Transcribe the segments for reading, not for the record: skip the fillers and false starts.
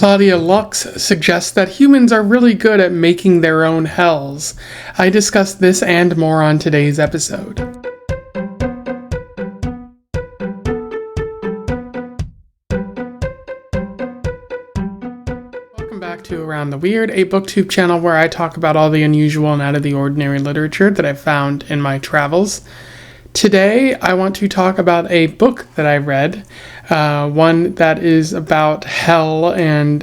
Claudia Lux suggests that humans are really good at making their own hells. I discuss this and more on today's episode. Welcome back to Around the Weird, a booktube channel where I talk about all the unusual and out of the ordinary literature that I've found in my travels. Today, I want to talk about a book that I read, one that is about hell and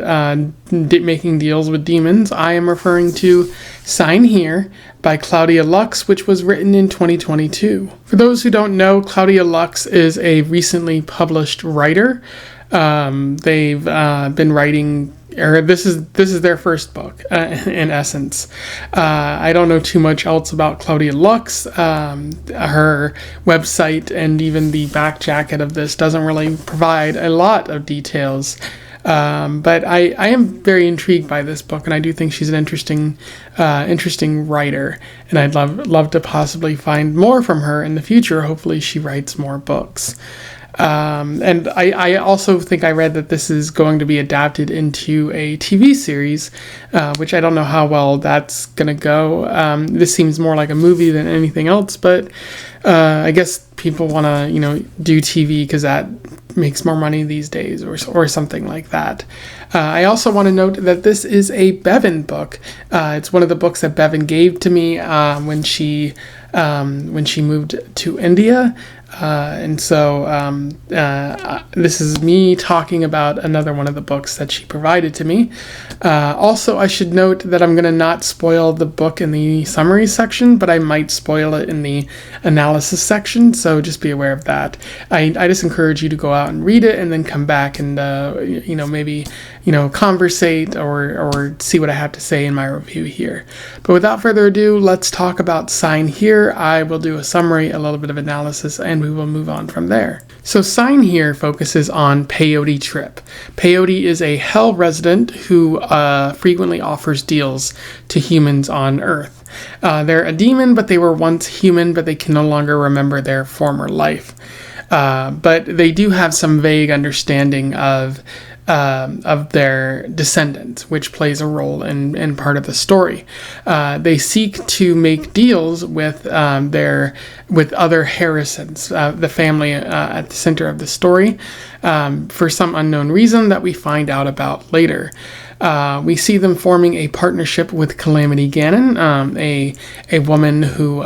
making deals with demons. I am referring to Sign Here by Claudia Lux, which was written in 2022. For those who don't know, Claudia Lux is a recently published writer. They've been writing, or this is their first book, in essence. I don't know too much else about Claudia Lux. Her website and even the back jacket of this doesn't really provide a lot of details. But I am very intrigued by this book, and I do think she's an interesting writer, and I'd love to possibly find more from her in the future. Hopefully she writes more books. And I also think I read that this is going to be adapted into a TV series, which I don't know how well that's going to go. This seems more like a movie than anything else, but I guess people want to, do TV because that makes more money these days or something like that. I also want to note that this is a Bevan book. It's one of the books that Bevan gave to me when she moved to India. And so this is me talking about another one of the books that she provided to me. Also, I should note that I'm going to not spoil the book in the summary section, but I might spoil it in the analysis section, so just be aware of that. I just encourage you to go out and read it and then come back and, maybe conversate or see what I have to say in my review here. But without further ado, let's talk about Sign Here. I will do a summary, a little bit of analysis, and we will move on from there. So Sign Here focuses on Peyote Trip. Peyote is a hell resident who frequently offers deals to humans on Earth. They're a demon, but they were once human, but they can no longer remember their former life. But they do have some vague understanding of their descendants, which plays a role in part of the story. They seek to make deals with other Harrisons, the family at the center of the story, for some unknown reason that we find out about later. We see them forming a partnership with Calamity Ganon, a woman who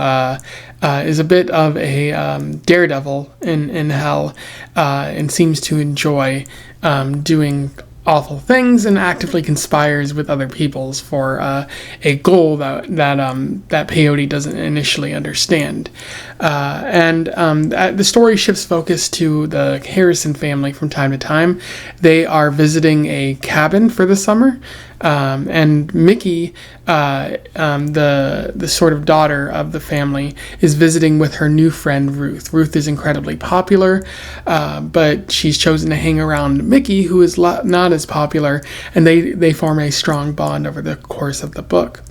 is a bit of a daredevil in hell, and seems to enjoy doing awful things and actively conspires with other peoples for a goal that Peyote doesn't initially understand. The story shifts focus to the Harrison family from time to time. They are visiting a cabin for the summer, and Mickey, the sort of daughter of the family, is visiting with her new friend Ruth. Ruth is incredibly popular, but she's chosen to hang around Mickey, who is not as popular, and they form a strong bond over the course of the book.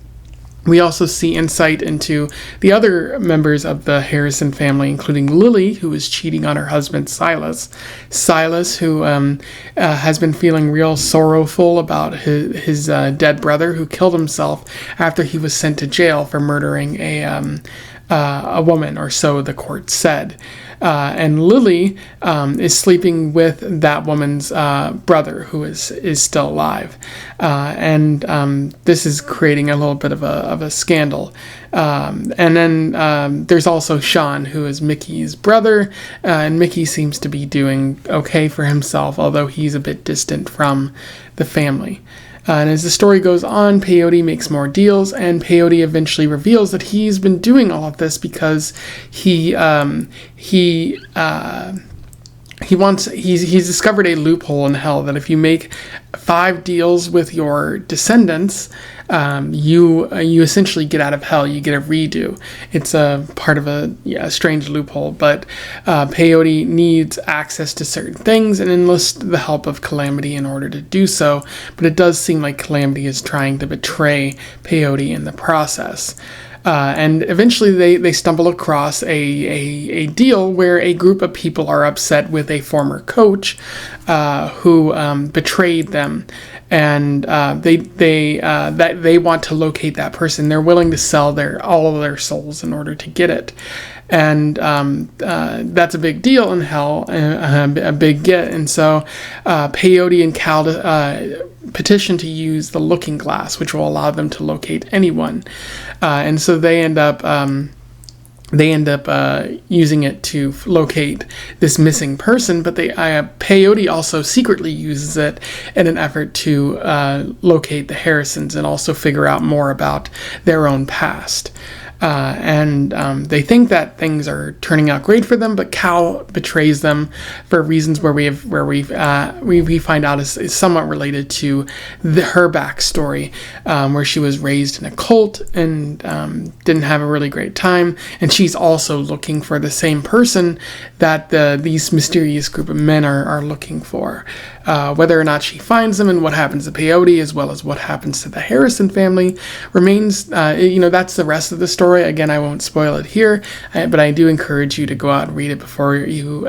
We also see insight into the other members of the Harrison family, including Lily, who is cheating on her husband Silas. Silas, who has been feeling real sorrowful about his dead brother, who killed himself after he was sent to jail for murdering a woman, or so the court said. And Lily is sleeping with that woman's brother, who is still alive. And this is creating a little bit of a scandal. And then there's also Sean, who is Mickey's brother, and Mickey seems to be doing okay for himself, although he's a bit distant from the family. And as the story goes on, Peyote makes more deals, and Peyote eventually reveals that he's been doing all of this because he's discovered a loophole in hell that if you make 5 deals with your descendants, you essentially get out of hell. You get a redo. It's a part of a strange loophole, but Peyote needs access to certain things and enlists the help of Calamity in order to do so, but it does seem like Calamity is trying to betray Peyote in the process. And eventually they stumble across a deal where a group of people are upset with a former coach who betrayed them, and they want to locate that person. They're willing to sell all of their souls in order to get it. And that's a big deal in hell, a big get. And so Peyote and Cal petition to use the looking glass, which will allow them to locate anyone. And so they end up using it to locate this missing person, but Peyote also secretly uses it in an effort to locate the Harrisons and also figure out more about their own past. And they think that things are turning out great for them, but Cal betrays them for reasons where we find out is somewhat related to her backstory, where she was raised in a cult and didn't have a really great time, and she's also looking for the same person that these mysterious group of men are looking for. Whether or not she finds them and what happens to Peyote, as well as what happens to the Harrison family, remains, that's the rest of the story. Again, I won't spoil it here, but I do encourage you to go out and read it before you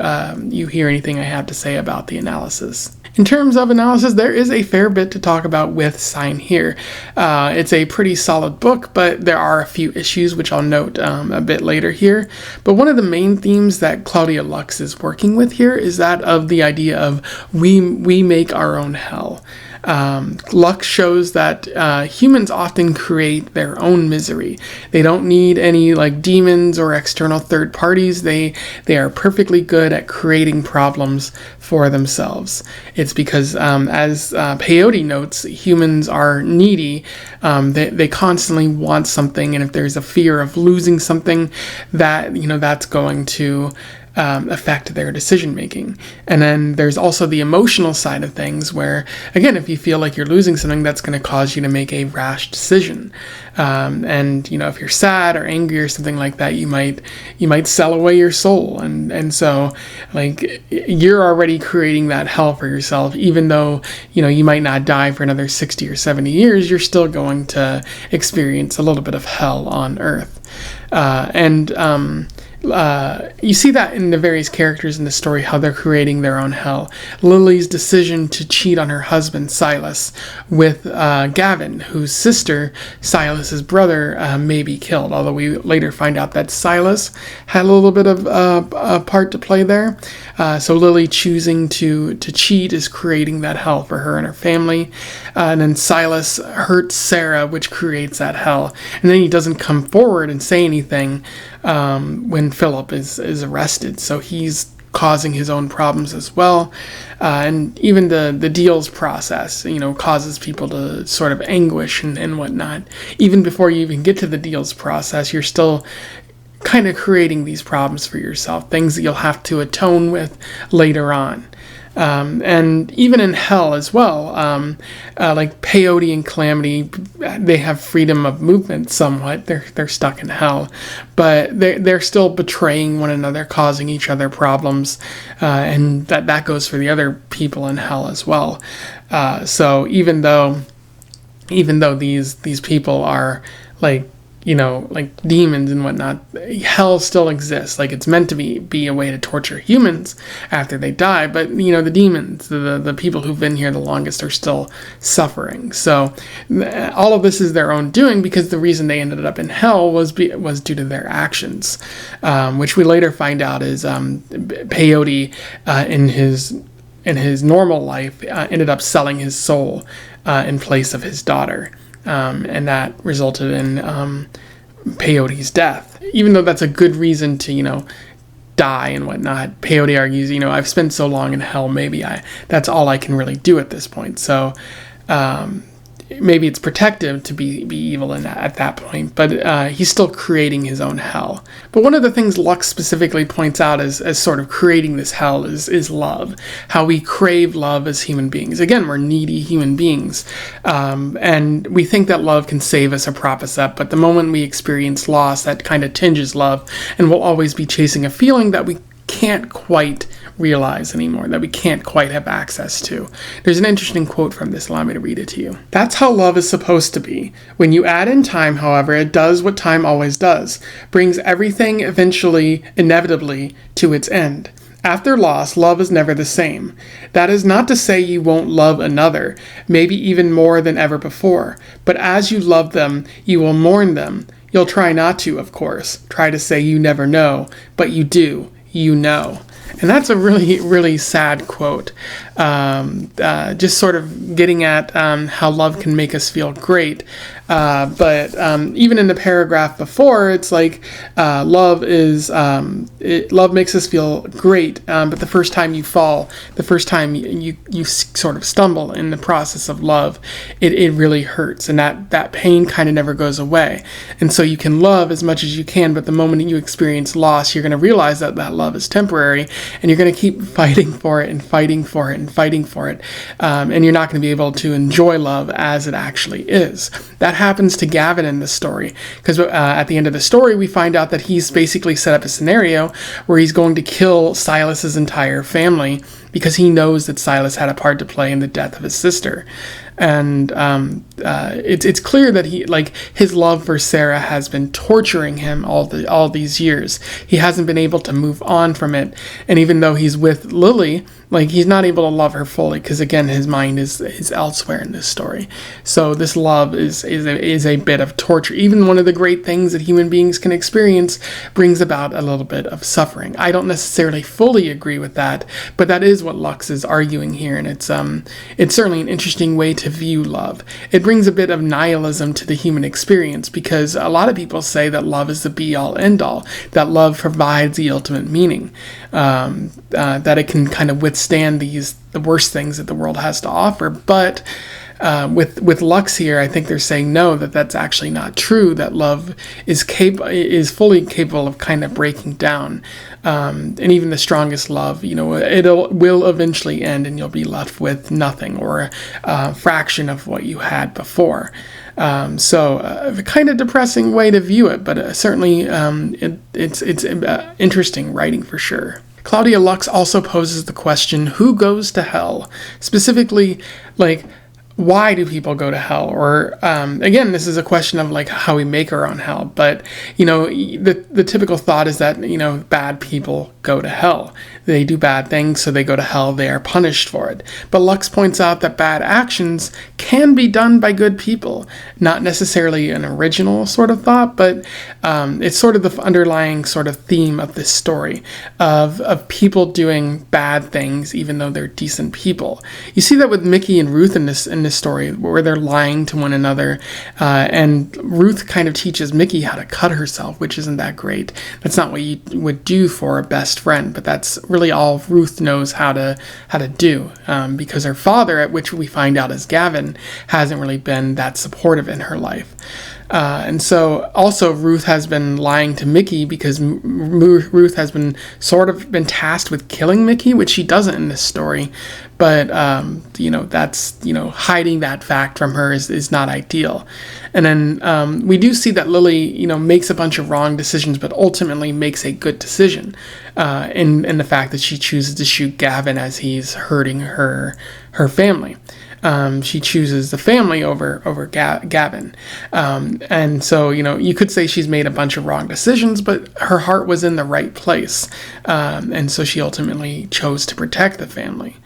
hear anything I have to say about the analysis. In terms of analysis, there is a fair bit to talk about with Sign here. It's a pretty solid book, but there are a few issues which I'll note a bit later here. But one of the main themes that Claudia Lux is working with here is that of the idea of we make our own hell. Lux shows that humans often create their own misery. They don't need any demons or external third parties. They are perfectly good at creating problems for themselves. It's because, as Peyote notes, humans are needy. They constantly want something, and if there's a fear of losing something, that's going to affect their decision making. And then there's also the emotional side of things where, again, if you feel like you're losing something, that's going to cause you to make a rash decision. And if you're sad or angry or something like that, you might sell away your soul. And so you're already creating that hell for yourself. Even though you might not die for another 60 or 70 years, you're still going to experience a little bit of hell on Earth. You see that in the various characters in the story, how they're creating their own hell. Lily's decision to cheat on her husband, Silas, with Gavin, whose sister, Silas's brother, may be killed, although we later find out that Silas had a little bit of a part to play there. So Lily choosing to cheat is creating that hell for her and her family. And then Silas hurts Sarah, which creates that hell. And then he doesn't come forward and say anything when Philip is arrested, so he's causing his own problems as well. And even the deals process, causes people to sort of anguish and whatnot. Even before you even get to the deals process, you're still kind of creating these problems for yourself, things that you'll have to atone with later on. And even in hell as well, like Peyote and Calamity, they have freedom of movement somewhat. They're stuck in hell, but they're still betraying one another, causing each other problems, and that goes for the other people in hell as well. So even though these people are like demons and whatnot, hell still exists. It's meant to be a way to torture humans after they die, but the demons, the people who've been here the longest, are still suffering. So all of this is their own doing, because the reason they ended up in hell was due to their actions, which we later find out is Peyote in his normal life ended up selling his soul in place of his daughter. And that resulted in Peyote's death. Even though that's a good reason to, die and whatnot, Peyote argues, I've spent so long in hell, maybe that's all I can really do at this point. So maybe it's protective to be evil at that point, but he's still creating his own hell. But one of the things Lux specifically points out as sort of creating this hell is love, how we crave love as human beings. Again, we're needy human beings, and we think that love can save us or prop us up, but the moment we experience loss, that kind of tinges love, and we'll always be chasing a feeling that we can't quite realize anymore, that we can't quite have access to. There's an interesting quote from this. Allow me to read it to you. "That's how love is supposed to be. When you add in time, however, it does what time always does, brings everything eventually, inevitably, to its end. After loss, love is never the same. That is not to say you won't love another, maybe even more than ever before, but as you love them, you will mourn them. You'll try not to, of course. Try to say you never know, but you do. You know." And that's a really, really sad quote. Just sort of getting at how love can make us feel great. But even in the paragraph before, it's like love makes us feel great. But the first time you fall, the first time you sort of stumble in the process of love, it really hurts, and that pain kind of never goes away. And so you can love as much as you can, but the moment you experience loss, you're going to realize that love is temporary, and you're going to keep fighting for it and fighting for it and fighting for it. And you're not going to be able to enjoy love as it actually is. That happens to Gavin in this story, because at the end of the story, we find out that he's basically set up a scenario where he's going to kill Silas's entire family because he knows that Silas had a part to play in the death of his sister. And it's clear that his love for Sarah has been torturing him all these years. He hasn't been able to move on from it, and even though he's with Lily, he's not able to love her fully because, again, his mind is elsewhere in this story. So this love is a bit of torture. Even one of the great things that human beings can experience brings about a little bit of suffering. I don't necessarily fully agree with that, but that is what Lux is arguing here, and it's certainly an interesting way to view love. It brings a bit of nihilism to the human experience, because a lot of people say that love is the be-all, end-all, that love provides the ultimate meaning, that it can kind of withstand the worst things that the world has to offer. But with Lux here, I think they're saying no, that's actually not true, that love is fully capable of kind of breaking down. And even the strongest love, will eventually end, and you'll be left with nothing, or a fraction of what you had before. So a kind of depressing way to view it, but certainly it's interesting writing for sure. Claudia Lux also poses the question, who goes to hell? Specifically, why do people go to hell? Or again, this is a question of how we make our own hell. But the typical thought is that bad people go to hell. They do bad things, so they go to hell. They are punished for it. But Lux points out that bad actions can be done by good people. Not necessarily an original sort of thought, but it's sort of the underlying sort of theme of this story of people doing bad things even though they're decent people. You see that with Mickey and Ruth in this story, where they're lying to one another, and Ruth kind of teaches Mickey how to cut herself, which isn't that great. That's not what you would do for a best friend, but that's really all Ruth knows how to do, because her father, at which we find out is Gavin, hasn't really been that supportive in her life. And so also Ruth has been lying to Mickey because Ruth has been tasked with killing Mickey, which she doesn't in this story. But, that's, hiding that fact from her is not ideal. And then we do see that Lily, makes a bunch of wrong decisions, but ultimately makes a good decision in the fact that she chooses to shoot Gavin as he's hurting her family. She chooses the family over Gavin. And so, you could say she's made a bunch of wrong decisions, but her heart was in the right place. And so she ultimately chose to protect the family.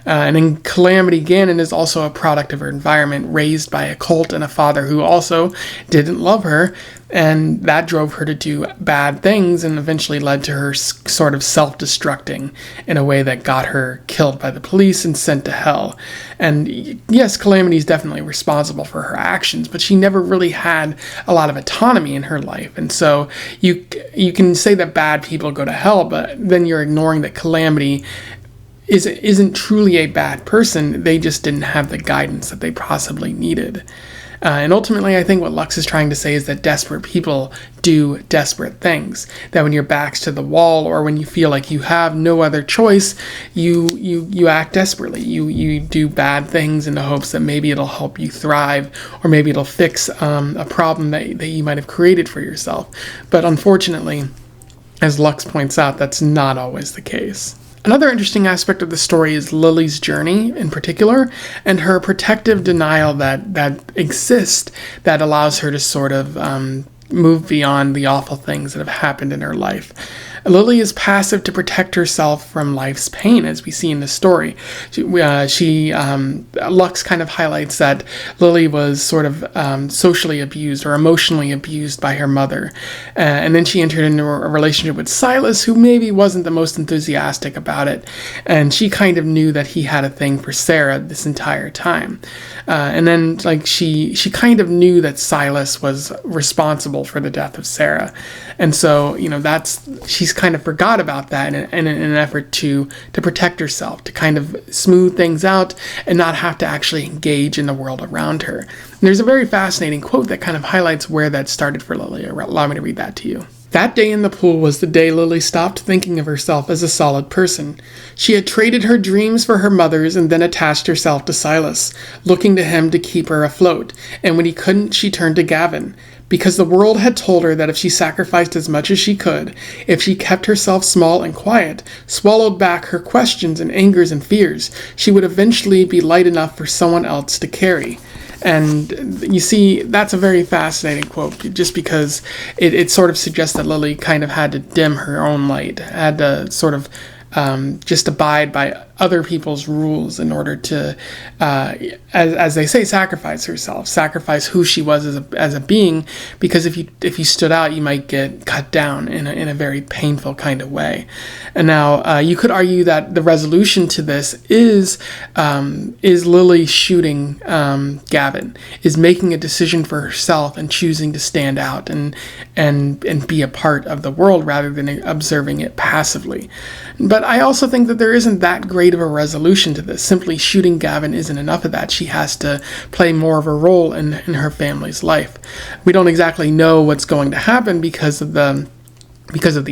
And then Calamity Gannon is also a product of her environment, raised by a cult and a father who also didn't love her, and that drove her to do bad things and eventually led to her sort of self-destructing in a way that got her killed by the police and sent to hell. And yes, Calamity is definitely responsible for her actions, but she never really had a lot of autonomy in her life. And so you can say that bad people go to hell, but then you're ignoring that Calamity isn't truly a bad person. They just didn't have the guidance that they possibly needed. And ultimately, I think what Lux is trying to say is that desperate people do desperate things. That when your back's to the wall, or when you feel like you have no other choice, you act desperately. You do bad things in the hopes that maybe it'll help you thrive, or maybe it'll fix a problem that you might have created for yourself. But unfortunately, as Lux points out, that's not always the case. Another interesting aspect of the story is Lily's journey in particular, and her protective denial that exists that allows her to sort of move beyond the awful things that have happened in her life. Lily is passive to protect herself from life's pain, as we see in the story. Lux kind of highlights that Lily was sort of socially abused or emotionally abused by her mother. And then she entered into a relationship with Silas, who maybe wasn't the most enthusiastic about it. And she kind of knew that he had a thing for Sarah this entire time. And then she kind of knew that Silas was responsible for the death of Sarah. And so, she's kind of forgot about that in an effort to protect herself, to kind of smooth things out and not have to actually engage in the world around her. And there's a very fascinating quote that kind of highlights where that started for Lily. Allow me to read that to you. That day in the pool was the day Lily stopped thinking of herself as a solid person. She had traded her dreams for her mother's and then attached herself to Silas, looking to him to keep her afloat, and when he couldn't, she turned to Gavin. Because the world had told her that if she sacrificed as much as she could, if she kept herself small and quiet, swallowed back her questions and angers and fears, she would eventually be light enough for someone else to carry. And you see, that's a very fascinating quote, just because it sort of suggests that Lily kind of had to dim her own light, had to sort of just abide by other people's rules in order to, as they say, sacrifice herself, sacrifice who she was as a being, because if you stood out, you might get cut down in a very painful kind of way. And now you could argue that the resolution to this is Lily shooting Gavin, is making a decision for herself and choosing to stand out and be a part of the world rather than observing it passively. But I also think that there isn't that great of a resolution to this. Simply shooting Gavin isn't enough of that. She has to play more of a role in her family's life. We don't exactly know what's going to happen because of the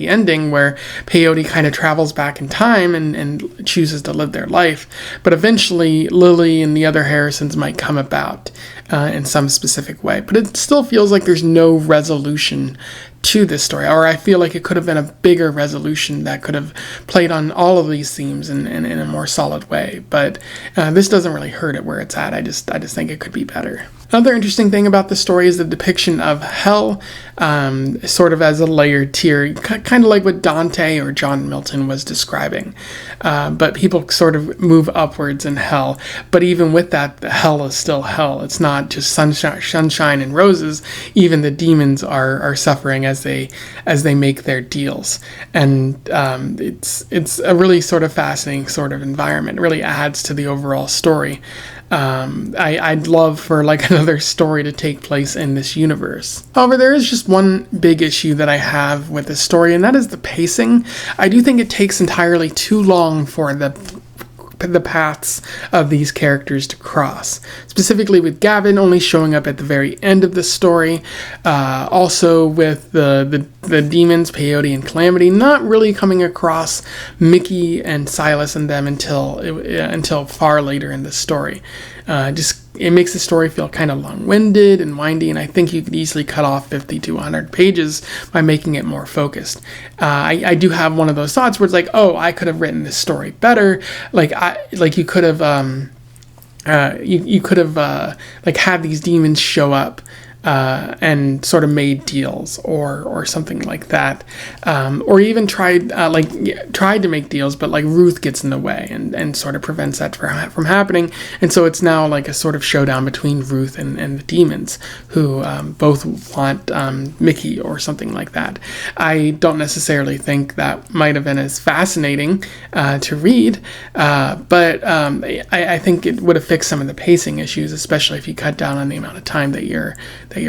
ending, where Peyote kind of travels back in time and chooses to live their life. But eventually, Lily and the other Harrisons might come about in some specific way. But it still feels like there's no resolution to this story, or I feel like it could have been a bigger resolution that could have played on all of these themes in a more solid way. But this doesn't really hurt it where it's at. I just think it could be better. Another interesting thing about the story is the depiction of hell, sort of as a layered tier, kind of like what Dante or John Milton was describing. But people sort of move upwards in hell. But even with that, hell is still hell. It's not just sunshine and roses. Even the demons are suffering as they make their deals. And it's a really sort of fascinating sort of environment. It really adds to the overall story. I'd love for like another story to take place in this universe. However, there is just one big issue that I have with this story, and that is the pacing. I do think it takes entirely too long for the paths of these characters to cross, specifically with Gavin only showing up at the very end of the story, also with the demons, Peyote and Calamity, not really coming across Mickey and Silas and them until far later in the story. It makes the story feel kind of long-winded and windy, and I think you could easily cut off 50 to 100 pages by making it more focused. I do have one of those thoughts where it's like, oh, I could have written this story better. You could have had these demons show up and sort of made deals or something like that, or even tried to make deals, but like Ruth gets in the way and sort of prevents that from happening, and so it's now like a sort of showdown between Ruth and the demons, who both want Mickey or something like that. I don't necessarily think that might have been as fascinating to read, but I think it would have fixed some of the pacing issues, especially if you cut down on the amount of time that you're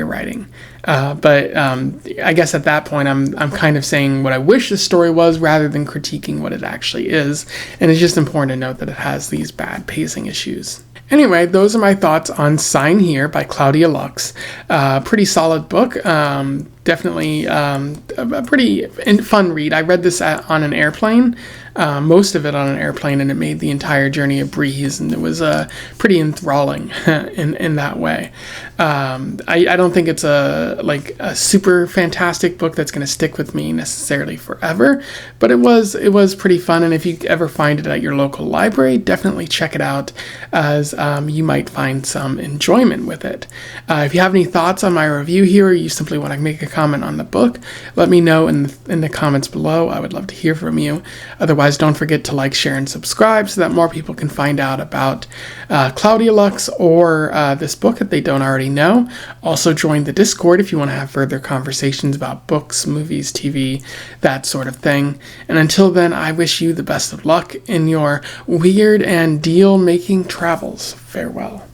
writing. But I guess at that point I'm kind of saying what I wish the story was rather than critiquing what it actually is. And it's just important to note that it has these bad pacing issues. Anyway, those are my thoughts on Sign Here by Claudia Lux. Pretty solid book. Definitely a pretty fun read. I read this on an airplane, most of it on an airplane, and it made the entire journey a breeze, and it was pretty enthralling in that way. I don't think it's a super fantastic book that's going to stick with me necessarily forever, but it was pretty fun. And if you ever find it at your local library, definitely check it out, as you might find some enjoyment with it. If you have any thoughts on my review here, or you simply want to make a comment on the book, let me know in the comments below. I would love to hear from you. Otherwise, don't forget to like, share, and subscribe so that more people can find out about Claudia Lux or this book that they don't already know. Also, join the Discord if you want to have further conversations about books, movies, TV, that sort of thing. And until then, I wish you the best of luck in your weird and deal-making travels. Farewell.